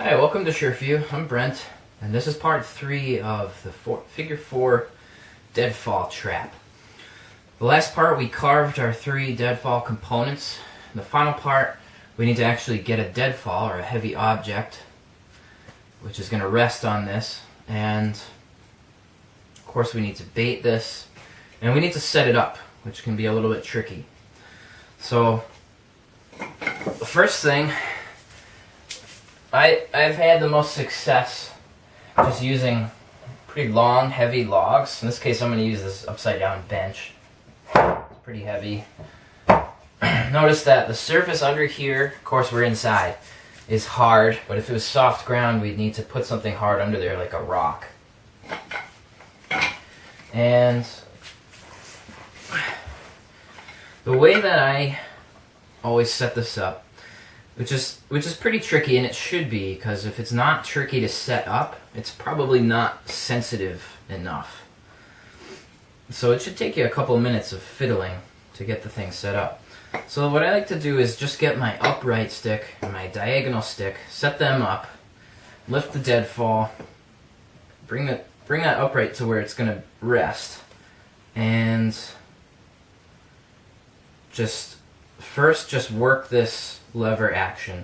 Hi, welcome to SureView. I'm Brent, and this is part 3 of the figure 4 deadfall trap. The last part we carved our 3 deadfall components. In the final part, we need to actually get a deadfall, or a heavy object, which is going to rest on this, and of course we need to bait this, and we need to set it up, which can be a little bit tricky. So, the first thing, I've had the most success just using pretty long, heavy logs. In this case, I'm going to use this upside down bench. It's pretty heavy. Notice that the surface under here, of course we're inside, is hard, but if it was soft ground, we'd need to put something hard under there like a rock. And the way that I always set this up, which is pretty tricky, and it should be, because if it's not tricky to set up, it's probably not sensitive enough. So it should take you a couple minutes of fiddling to get the thing set up. So what I like to do is just get my upright stick and my diagonal stick, set them up, lift the deadfall, bring that upright to where it's going to rest, and just work this lever action.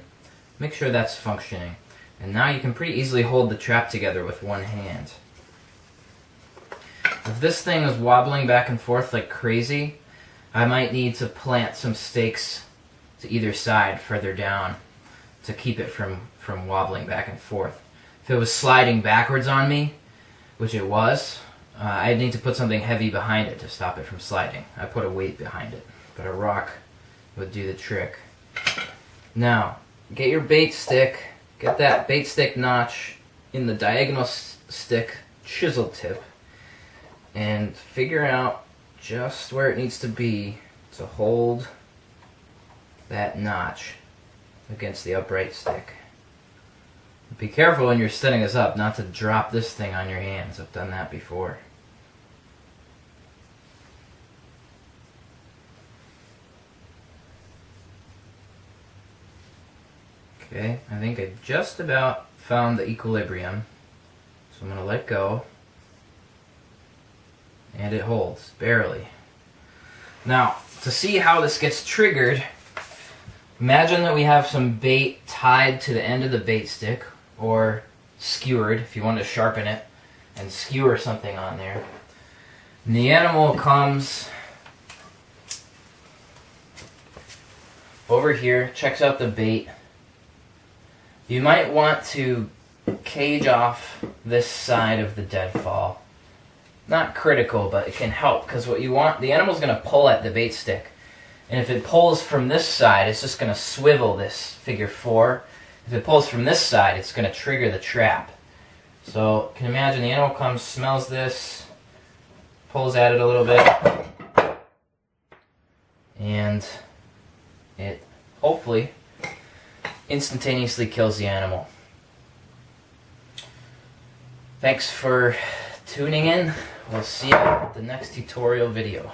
Make sure that's functioning. And now you can pretty easily hold the trap together with one hand. If this thing is wobbling back and forth like crazy, I might need to plant some stakes to either side further down to keep it from wobbling back and forth. If it was sliding backwards on me, which it was, I'd need to put something heavy behind it to stop it from sliding. I put a weight behind it, but a rock would do the trick. Now, get your bait stick, get that bait stick notch in the diagonal stick chisel tip, and figure out just where it needs to be to hold that notch against the upright stick. Be careful when you're setting this up not to drop this thing on your hands. I've done that before. Okay, I think I just about found the equilibrium, so I'm going to let go, and it holds, barely. Now, to see how this gets triggered, imagine that we have some bait tied to the end of the bait stick, or skewered if you want to sharpen it, and skewer something on there. And the animal comes over here, checks out the bait. You might want to cage off this side of the deadfall. Not critical, but it can help, because what you want, the animal's going to pull at the bait stick. And if it pulls from this side, it's just going to swivel this figure 4. If it pulls from this side, it's going to trigger the trap. So you can imagine the animal comes, smells this, pulls at it a little bit, and it hopefully instantaneously kills the animal. Thanks for tuning in. We'll see you at the next tutorial video.